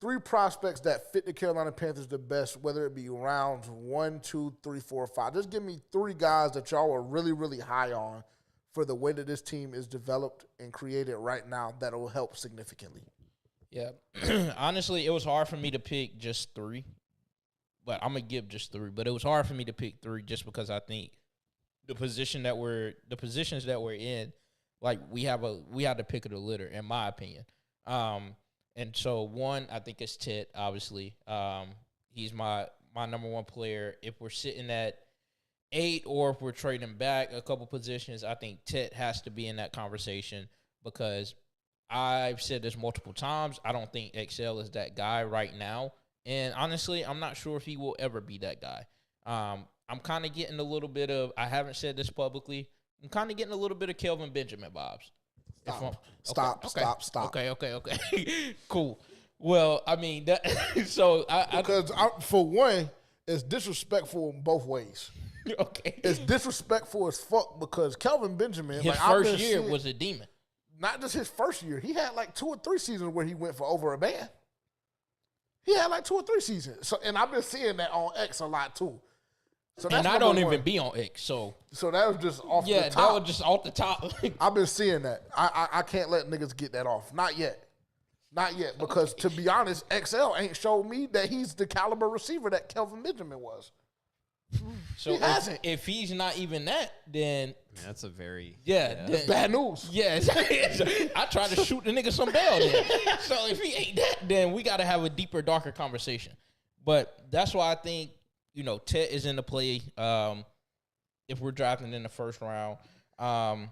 three prospects that fit the Carolina Panthers the best, whether it be rounds 1, 2, 3, 4, 5. Just give me three guys that y'all are really, really high on for the way that this team is developed and created right now that will help significantly. Yeah. Honestly, it was hard for me to pick just three, but I'm going to give just three. But it was hard for me to pick three just because I think the positions that we're in, like we have the pick of the litter, in my opinion. And so one, I think it's Ted, obviously. He's my number one player. If we're sitting at 8 or if we're trading back a couple positions, I think Ted has to be in that conversation because I've said this multiple times. I don't think XL is that guy right now. And honestly, I'm not sure if he will ever be that guy. I'm kind of getting a little bit of, I haven't said this publicly, I'm kind of getting a little bit of Kelvin Benjamin vibes. Stop. Okay. Cool. Well, I mean, so because for one, it's disrespectful in both ways. Okay. It's disrespectful as fuck because Kelvin Benjamin, his first year was a demon. Not just his first year. He had like 2 or 3 seasons where he went for over a man. He had like 2 or 3 seasons. So, and I've been seeing that on X a lot too. So that's and I don't even be on X, so that was just off the top. Yeah, that was just off the top. I've been seeing that. I can't let niggas get that off. Not yet. Because to be honest, XL ain't showed me that he's the caliber receiver that Kelvin Benjamin was. So if he's not even that, then that's a very that's bad news. Yeah, I try to shoot the nigga some bail then. So if he ain't that, then we got to have a deeper, darker conversation. But that's why I think Ted is in the play. If we're drafting in the first round, I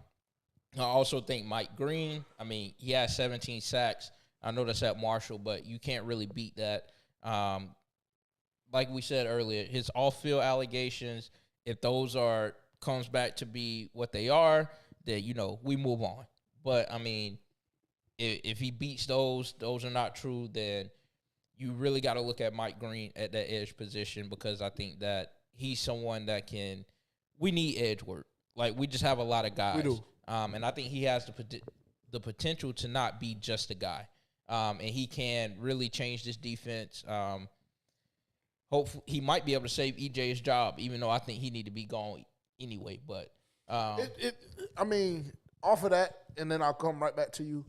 also think Mike Green. I mean, he has 17 sacks. I know that's at Marshall, but you can't really beat that. Like we said earlier, his off-field allegations, if those comes back to be what they are, then, we move on. But, I mean, if he beats those are not true, then you really got to look at Mike Green at that edge position because I think that he's someone that we need edge work. Like, we just have a lot of guys. We do. And I think he has the potential to not be just a guy. And he can really change this defense. Hopefully, he might be able to save EJ's job, even though I think he need to be gone anyway. But I mean, off of that, and then I'll come right back to you.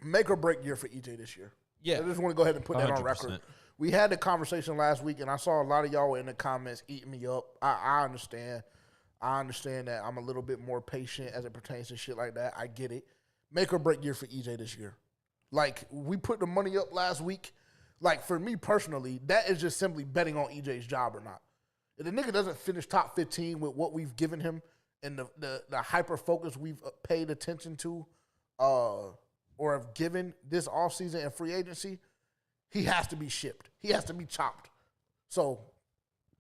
Make or break year for EJ this year. Yeah, I just want to go ahead and put that on 100%. record. We had the conversation last week, and I saw a lot of y'all in the comments eating me up. I understand. I understand that I'm a little bit more patient as it pertains to shit like that. I get it. Make or break year for EJ this year. Like, we put the money up last week. Like, for me personally, that is just simply betting on EJ's job or not. If the nigga doesn't finish top 15 with what we've given him and the hyper-focus we've paid attention to or have given this offseason and free agency, he has to be shipped. He has to be chopped. So,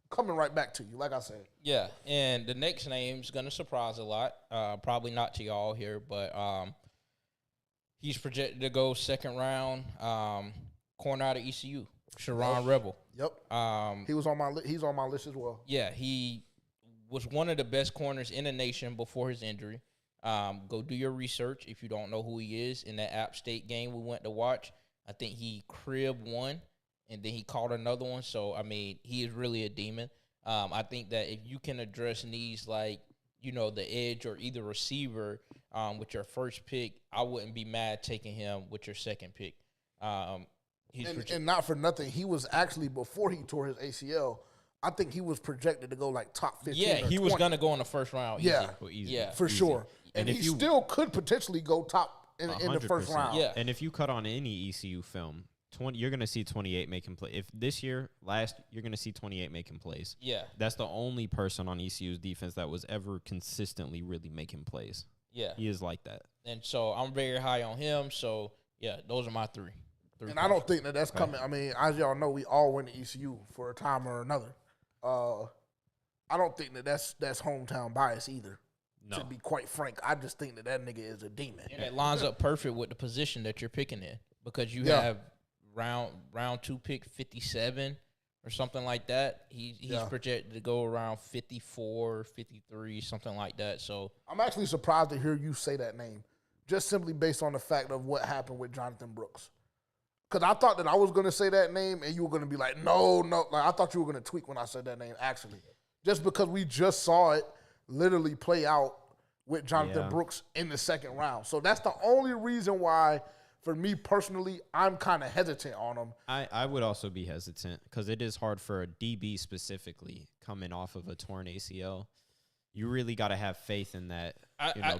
coming right back to you, like I said. Yeah, and the next name's going to surprise a lot. Probably not to y'all here, but he's projected to go second round. Corner out of ECU, Sharon Rebel. Yep. He's on my list as well. Yeah, he was one of the best corners in the nation before his injury. Go do your research if you don't know who he is. In that App State game we went to watch, I think he cribbed one, and then he caught another one. So, I mean, he is really a demon. I think that if you can address needs like, the edge or either receiver with your first pick, I wouldn't be mad taking him with your second pick. And not for nothing, he was actually, before he tore his ACL, I think he was projected to go like top 15. Yeah, he was going to go in the first round. Yeah, easy. Yeah, for sure. And he still could potentially go top in the first round. Yeah. And if you cut on any ECU film, you're going to see 28 making play. If this year, you're going to see 28 making plays. Yeah. That's the only person on ECU's defense that was ever consistently really making plays. Yeah. He is like that. And so I'm very high on him. So, yeah, those are my three. And I don't think that's coming. I mean, as y'all know, we all went to ECU for a time or another. I don't think that's hometown bias either. No. To be quite frank, I just think that nigga is a demon. And it lines up perfect with the position that you're picking in because you have round 2 pick 57 or something like that. He's projected to go around 54, 53, something like that. So I'm actually surprised to hear you say that name, just simply based on the fact of what happened with Jonathan Brooks. Because I thought that I was going to say that name and you were going to be like, no. Like, I thought you were going to tweak when I said that name, actually. Just because we just saw it literally play out with Jonathan Brooks in the second round. So that's the only reason why, for me personally, I'm kind of hesitant on him. I would also be hesitant because it is hard for a DB specifically coming off of a torn ACL. You really got to have faith in that,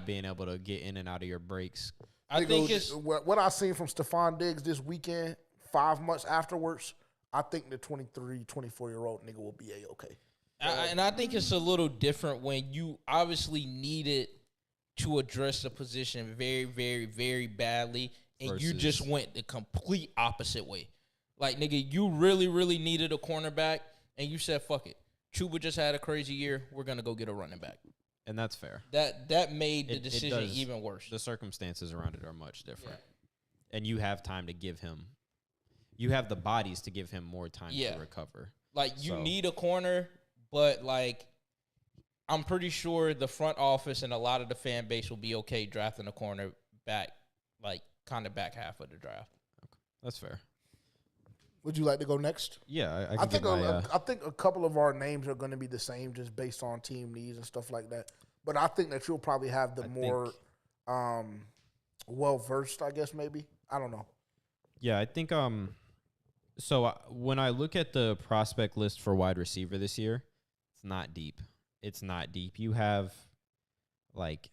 being able to get in and out of your breaks. I think it's what I seen from Stephon Diggs this weekend, 5 months afterwards, I think the 23, 24-year-old nigga will be A-okay. And I think it's a little different when you obviously needed to address the position very, very, very badly, and you just went the complete opposite way. Like, nigga, you really, really needed a cornerback, and you said, fuck it. Chuba just had a crazy year. We're going to go get a running back. And that's fair. That made the decision even worse. The circumstances around it are much different. Yeah. And you have time to give him – you have the bodies to give him more time to recover. Like, you need a corner, but, like, I'm pretty sure the front office and a lot of the fan base will be okay drafting a corner back, like, kind of back half of the draft. Okay. That's fair. Would you like to go next? Yeah, I think a couple of our names are going to be the same just based on team needs and stuff like that. But I think that you'll probably have the more well-versed, I guess, maybe. I don't know. Yeah, I think when I look at the prospect list for wide receiver this year, it's not deep. It's not deep. You have, like,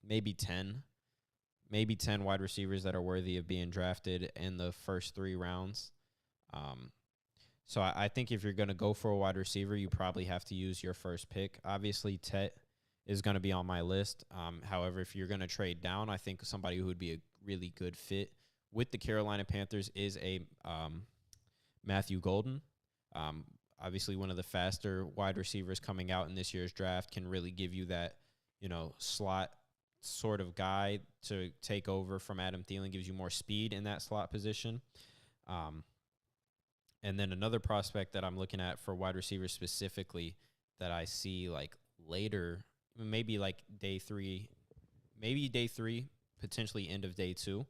maybe 10 wide receivers that are worthy of being drafted in the first 3 rounds. So I think if you're going to go for a wide receiver, you probably have to use your first pick. Obviously, Tet is going to be on my list. However, if you're going to trade down, I think somebody who would be a really good fit with the Carolina Panthers is a Matthew Golden. Obviously, one of the faster wide receivers coming out in this year's draft, can really give you that, slot sort of guy to take over from Adam Thielen, gives you more speed in that slot position. And then another prospect that I'm looking at for wide receivers specifically that I see like later, maybe like day 3, potentially end of day 2,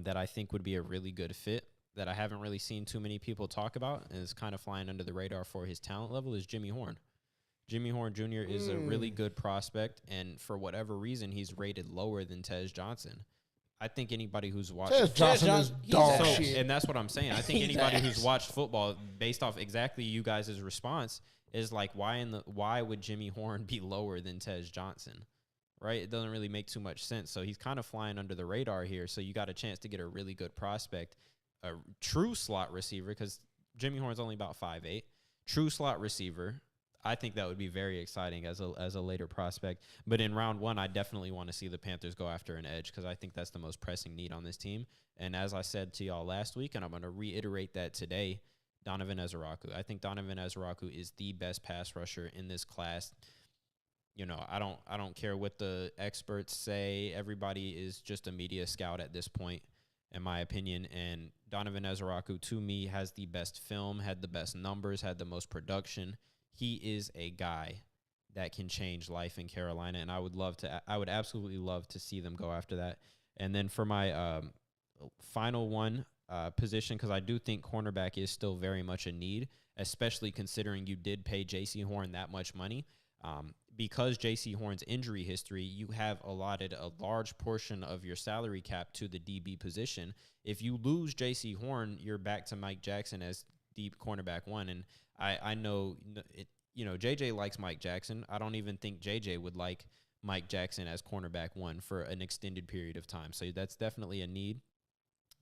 that I think would be a really good fit that I haven't really seen too many people talk about and is kind of flying under the radar for his talent level is Jimmy Horn. Jimmy Horn Jr. is a really good prospect, and for whatever reason, he's rated lower than Tej Johnson. I think anybody who's watched Tej Johnson is dog shit. And that's what I'm saying. I think anybody who's watched football, based off exactly you guys' response, is like, why would Jimmy Horn be lower than Tej Johnson? Right? It doesn't really make too much sense. So he's kind of flying under the radar here. So you got a chance to get a really good prospect, a true slot receiver, because Jimmy Horn's only about 5'8". True slot receiver. I think that would be very exciting as a later prospect. But in round 1, I definitely want to see the Panthers go after an edge because I think that's the most pressing need on this team. And as I said to y'all last week, and I'm going to reiterate that today, Donovan Ezeraku. I think Donovan Ezeraku is the best pass rusher in this class. I don't care what the experts say. Everybody is just a media scout at this point, in my opinion. And Donovan Ezeraku, to me, has the best film, had the best numbers, had the most production. He is a guy that can change life in Carolina, and I would absolutely love to see them go after that. And then for my final one position, because I do think cornerback is still very much a need, especially considering you did pay J.C. Horn that much money. Because J.C. Horn's injury history, you have allotted a large portion of your salary cap to the DB position. If you lose J.C. Horn, you're back to Mike Jackson as deep cornerback 1, and I know JJ likes Mike Jackson. I don't even think JJ would like Mike Jackson as cornerback 1 for an extended period of time. So that's definitely a need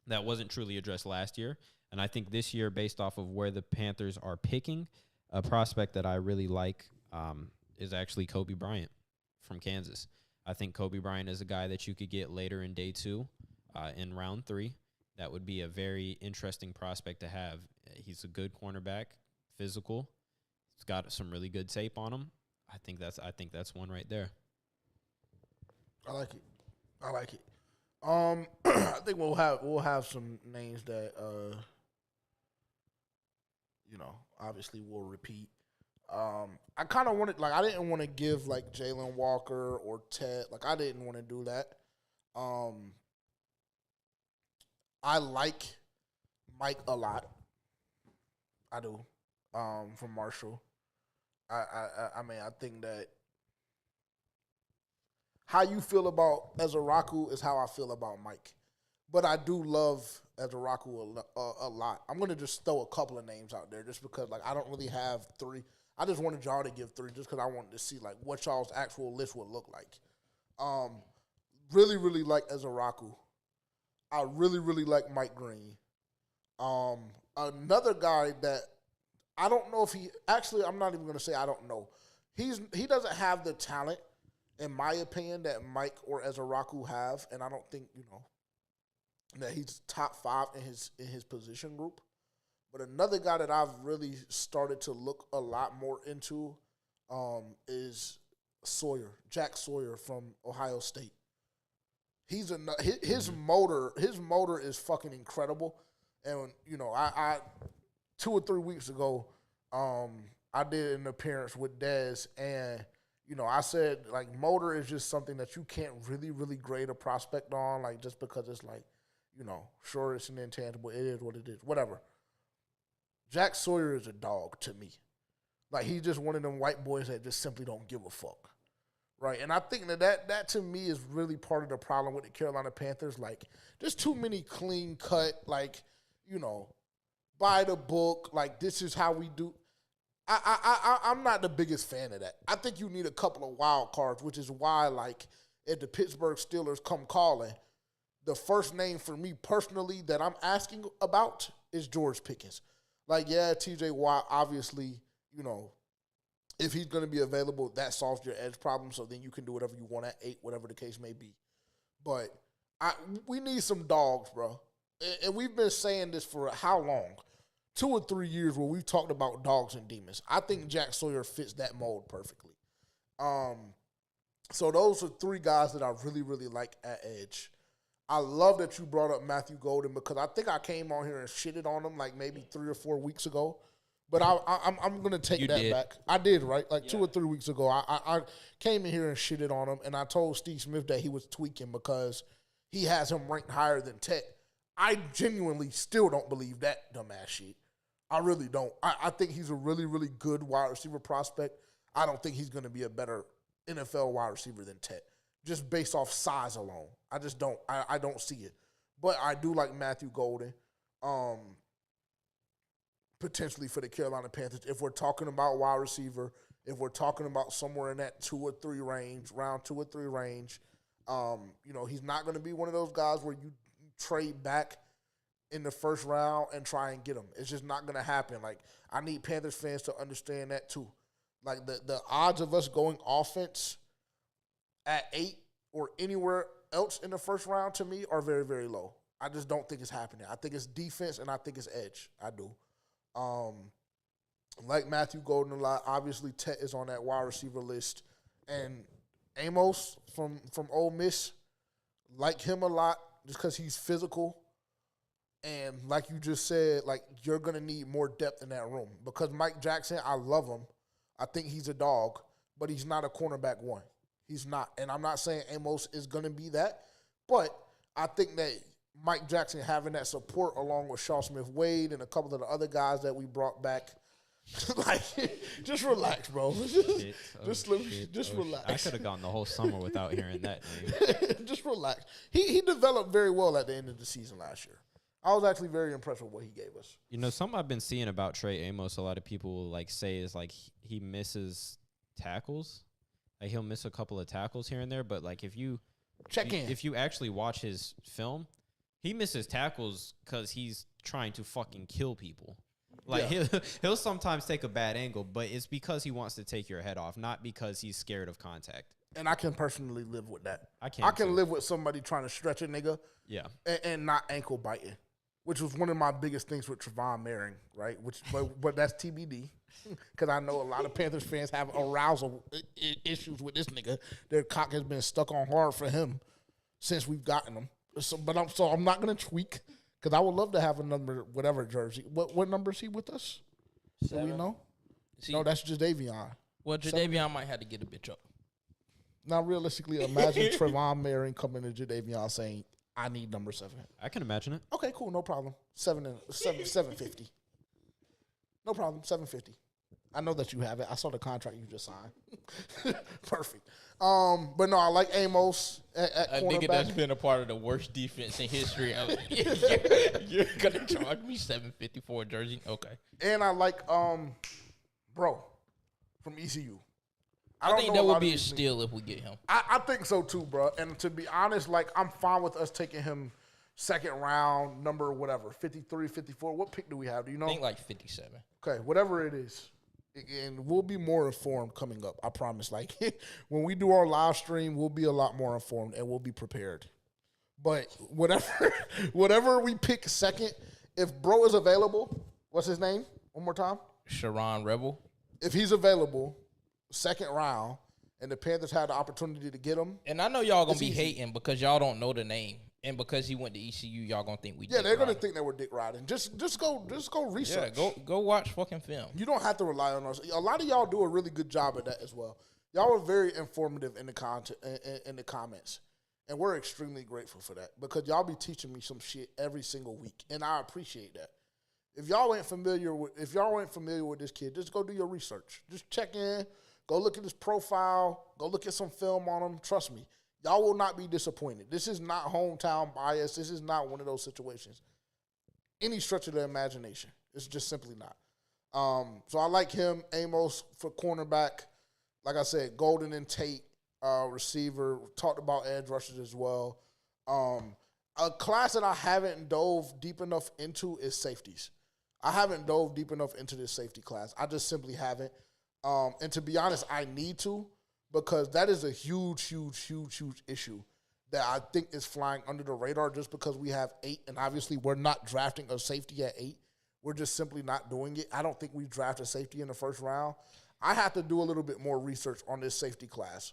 that wasn't truly addressed last year. And I think this year, based off of where the Panthers are picking, a prospect that I really like is actually Kobe Bryant from Kansas. I think Kobe Bryant is a guy that you could get later in day 2 in round 3. That would be a very interesting prospect to have. He's a good cornerback. Physical. He's got some really good tape on him. I think that's one right there. I like it. I think we'll have some names that obviously we'll repeat. I kind of wanted, I didn't want to give Jalen Walker or Ted, I didn't want to do that. I like Mike a lot. I do. From Marshall. I mean, I think that how you feel about Ezaraku is how I feel about Mike. But I do love Ezaraku a lot. I'm going to just throw a couple of names out there just because, like, I don't really have three. I just wanted y'all to give three just because I wanted to see, like, what y'all's actual list would look like. Really, really like Ezaraku. I really, really like Mike Green. Another guy that I don't know if he actually. I'm not even going to say I don't know. He doesn't have the talent, in my opinion, that Mike or Ezaraku have, and I don't think that he's top 5 in his position group. But another guy that I've really started to look a lot more into is Sawyer, Jack Sawyer from Ohio State. His motor is fucking incredible, and I 2 or 3 weeks ago, I did an appearance with Dez, and I said like motor is just something that you can't really really grade a prospect on, like just because it's like sure it's an intangible, it is what it is, whatever. Jack Sawyer is a dog to me. Like he's just one of them white boys that just simply don't give a fuck. Right, and I think that to me is really part of the problem with the Carolina Panthers. Like, there's too many clean cut, like, by the book. Like, this is how we do. I'm not the biggest fan of that. I think you need a couple of wild cards, which is why, like, if the Pittsburgh Steelers come calling, the first name for me personally that I'm asking about is George Pickens. Like, yeah, T.J. Watt, obviously, if he's going to be available, that solves your edge problem, so then you can do whatever you want at 8, whatever the case may be. But we need some dogs, bro. And we've been saying this for how long? 2 or 3 years where we've talked about dogs and demons. I think Jack Sawyer fits that mold perfectly. So those are 3 guys that I really, really like at edge. I love that you brought up Matthew Golden because I think I came on here and shitted on him like maybe 3 or 4 weeks ago. But I'm going to take that back. I did, right? Like 2 or 3 weeks ago, I came in here and shitted on him, and I told Steve Smith that he was tweaking because he has him ranked higher than Tet. I genuinely still don't believe that dumbass shit. I really don't. I think he's a really, really good wide receiver prospect. I don't think he's going to be a better NFL wide receiver than Tet, just based off size alone. I just don't. I don't see it. But I do like Matthew Golden. Potentially for the Carolina Panthers, if we're talking about wide receiver, if we're talking about somewhere in that 2 or 3 range, round 2 or 3 range, he's not going to be one of those guys where you trade back in the first round and try and get him. It's just not going to happen. Like, I need Panthers fans to understand that too. Like, the odds of us going offense at 8 or anywhere else in the first round to me are very, very low. I just don't think it's happening. I think it's defense and I think it's edge. I do. Like Matthew Golden a lot. Obviously, Tet is on that wide receiver list, and Amos from Ole Miss, like him a lot just because he's physical, and like you just said, like you're gonna need more depth in that room because Mike Jackson, I love him. I think he's a dog, but he's not a cornerback 1. He's not, and I'm not saying Amos is gonna be that, but I think that Mike Jackson having that support along with Shaw Smith-Wade and a couple of the other guys that we brought back, like, just relax, bro. Just relax. I could have gone the whole summer without hearing that name. Just relax. He developed very well at the end of the season last year. I was actually very impressed with what he gave us. Something I've been seeing about Trey Amos, a lot of people will like say is like he misses tackles. Like he'll miss a couple of tackles here and there, but like if you actually watch his film, he misses tackles because he's trying to fucking kill people. Like, he'll sometimes take a bad angle, but it's because he wants to take your head off, not because he's scared of contact. And I can personally live with that. I can too. live with somebody trying to stretch a nigga and not ankle biting, which was one of my biggest things with Trevon Moehrig, right? But that's TBD because I know a lot of Panthers fans have arousal issues with this nigga. Their cock has been stuck on hard for him since we've gotten him. So I'm not going to tweak because I would love to have a number, whatever jersey. What number is he with us? 7. Do we know? No, that's Jadeveon. Well, Jadeveon might have to get a bitch up. Now, realistically, imagine Trevon Moehrig coming to Jadeveon saying, I need number 7. I can imagine it. Okay, cool, no problem. 750. No problem, 750. I know that you have it. I saw the contract you just signed. Perfect. But no, I like Amos at A cornerback. nigga that's been a part of the worst defense in history. You're gonna charge me $750 for a jersey? Okay. And I like bro from ECU. I think that would be a steal if we get him. I think so too, bro. And to be honest, like I'm fine with us taking him second round, number whatever, 53, 54. What pick do we have? Do you know? I think like 57. Okay, whatever it is. And we'll be more informed coming up. I promise. Like when we do our live stream, we'll be a lot more informed and we'll be prepared. But whatever we pick second, if bro is available, what's his name? One more time. Sharon Rebel. If he's available, second round, and the Panthers had the opportunity to get him. And I know y'all gonna be hating because y'all don't know the name. And because he went to ECU, y'all gonna think we. Yeah, they're gonna think that we're dick riding. Just go research. Yeah, go watch fucking film. You don't have to rely on us. A lot of y'all do a really good job at that as well. Y'all are very informative in the content in the comments, and we're extremely grateful for that because y'all be teaching me some shit every single week, and I appreciate that. If y'all ain't familiar with this kid, just go do your research. Just check in, go look at his profile, go look at some film on him. Trust me. Y'all will not be disappointed. This is not hometown bias. This is not one of those situations. Any stretch of the imagination. It's just simply not. So I like him. Amos for cornerback. Like I said, Golden and Tate, receiver. We talked about edge rushers as well. A class that I haven't dove deep enough into is safeties. I haven't dove deep enough into this safety class. I just simply haven't. And to be honest, I need to. Because that is a huge issue that I think is flying under the radar just because we have 8, and obviously we're not drafting a safety at 8. We're just simply not doing it. I don't think we draft a safety in the first round. I have to do a little bit more research on this safety class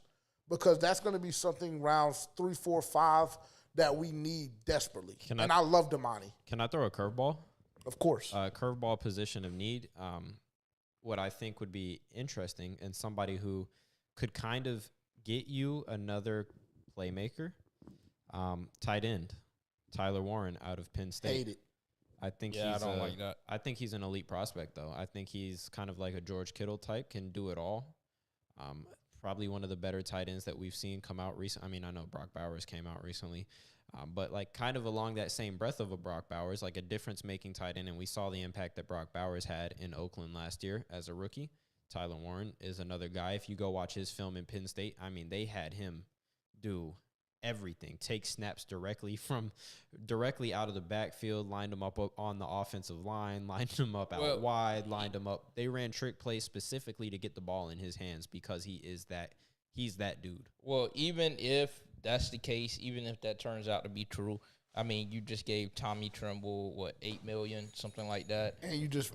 because that's going to be something rounds 3, 4, 5 that we need desperately. I love Damani. Can I throw a curveball? Of course. Curveball position of need. What I think would be interesting and somebody who could kind of get you another playmaker. Tight end, Tyler Warren out of Penn State. Hate it. I think I don't like that. I think he's an elite prospect, though. I think he's kind of like a George Kittle type, can do it all. Probably one of the better tight ends that we've seen come out recently. I mean, I know Brock Bowers came out recently, but like kind of along that same breath of a Brock Bowers, like a difference-making tight end, and we saw the impact that Brock Bowers had in Oakland last year as a rookie. Tyler Warren is another guy. If you go watch his film in Penn State, I mean, they had him do everything. Take snaps directly out of the backfield, lined him up on the offensive line, lined him up out wide, lined him up. They ran trick plays specifically to get the ball in his hands because he's that dude. Well, even if that's the case, even if that turns out to be true, I mean, you just gave Tommy Tremble, $8 million, something like that. And you just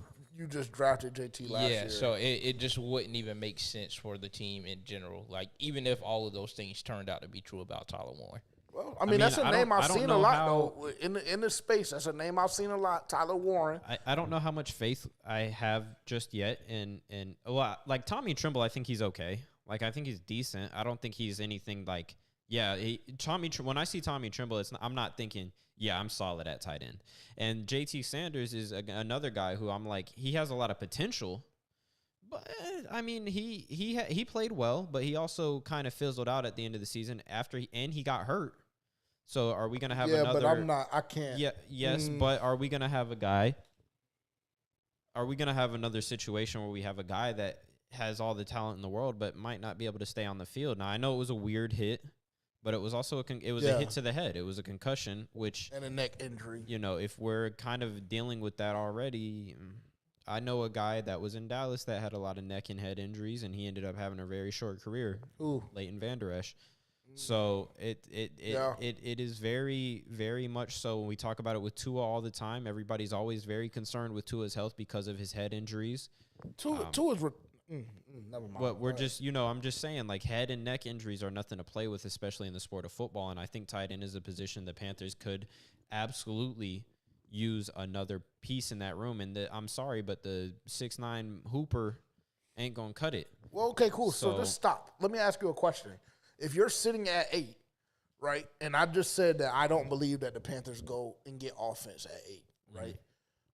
drafted JT last year. Yeah, so it just wouldn't even make sense for the team in general. Like, even if all of those things turned out to be true about Tyler Warren. Well, I mean that's a name I've seen a lot, though. In this space, that's a name I've seen a lot, Tyler Warren. I don't know how much faith I have just yet in like Tommy Tremble, I think he's okay. Like, I think he's decent. I don't think he's anything like, when I see Tommy Tremble, I'm not thinking, I'm solid at tight end. And JT Sanders is another guy who I'm like, he has a lot of potential. But, I mean, he played well, but he also kind of fizzled out at the end of the season and he got hurt. So are we going to have another? Yeah, but I can't. Yeah, yes, but are we going to have a guy? Are we going to have another situation where we have a guy that has all the talent in the world but might not be able to stay on the field? Now, I know it was a weird hit, but it was also a hit to the head. It was a concussion, and a neck injury. You know, if we're kind of dealing with that already, I know a guy that was in Dallas that had a lot of neck and head injuries, and he ended up having a very short career. Leighton Vander Esch. So it is very, very much so. When we talk about it with Tua all the time, everybody's always very concerned with Tua's health because of his head injuries. Tua's never mind. But we're just, I'm just saying, like, head and neck injuries are nothing to play with, especially in the sport of football. And I think tight end is a position the Panthers could absolutely use another piece in that room. And I'm sorry, but the 6'9" Hooper ain't going to cut it. Well, okay, cool. So just stop. Let me ask you a question. If you're sitting at 8, right? And I just said that I don't believe that the Panthers go and get offense at 8, right?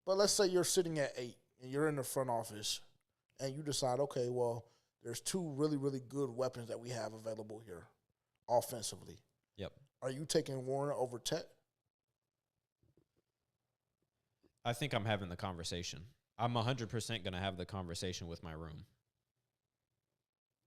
But let's say you're sitting at 8 and you're in the front office and you decide, okay, well, there's 2 really, really good weapons that we have available here offensively. Yep. Are you taking Warren over Tet? I think I'm having the conversation. I'm 100% going to have the conversation with my room.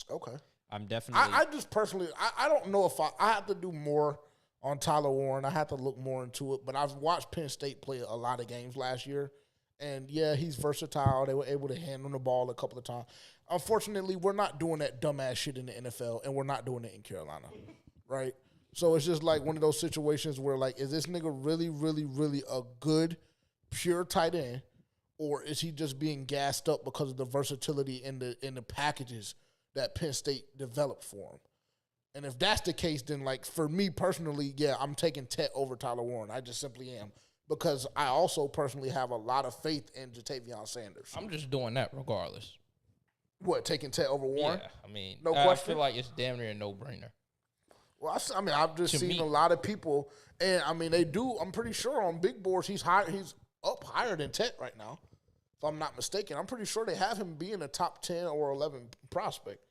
Okay. I'm definitely. I just personally, I don't know if I have to do more on Tyler Warren. I have to look more into it. But I've watched Penn State play a lot of games last year. And, yeah, he's versatile. They were able to hand him the ball a couple of times. Unfortunately, we're not doing that dumbass shit in the NFL, and we're not doing it in Carolina, right? So it's just like one of those situations where, like, is this nigga really, really, really a good, pure tight end, or is he just being gassed up because of the versatility in the packages that Penn State developed for him? And if that's the case, then, like, for me personally, yeah, I'm taking Tet over Tyler Warren. I just simply am. Because I also personally have a lot of faith in Jatavion Sanders. I'm just doing that regardless. What, taking Tet over Warren? Yeah, I mean, No I question? feel like it's damn near a no-brainer. Well, I've just seen a lot of people, and I mean, they do. I'm pretty sure on big boards he's up higher than Tet right now, if I'm not mistaken. I'm pretty sure they have him being a top 10 or 11 prospect.